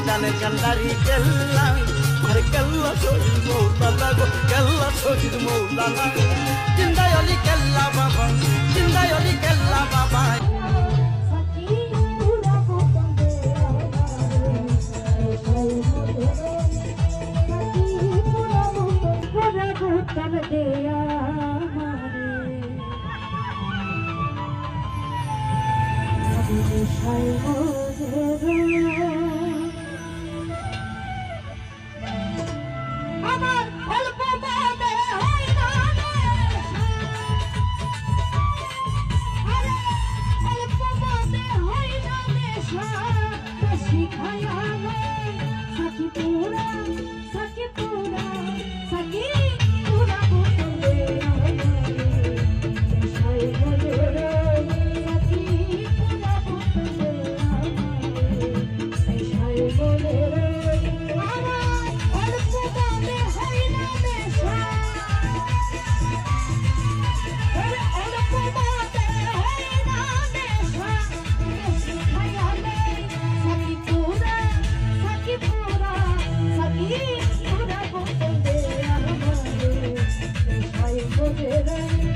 ময়দানের কান্ডারি কেল্লা আরে কেল্লা শহীদ মৌলানা গো কেল্লা শহীদ মৌলানা জিন্দাই অলি কেল্লা বাবা জিন্দাই অলি কেল্লা বাবা আমার অল্প বাদে হয় না আরে অল্প বাদে হয় না নেশা বেশি খায়া সাকি পুরা সাকি পুরা সাকি পুরা বলে নেশায় বলে সাকি পুরা বলে নেশায় বলে আমার অল্প বাদে হয় না নেশা আরে অল্প বাদে হয় না নেশা বেশি খায়া সাকি পুরা সাকি পুরা সাকি পুরা বলে নেশায় বলে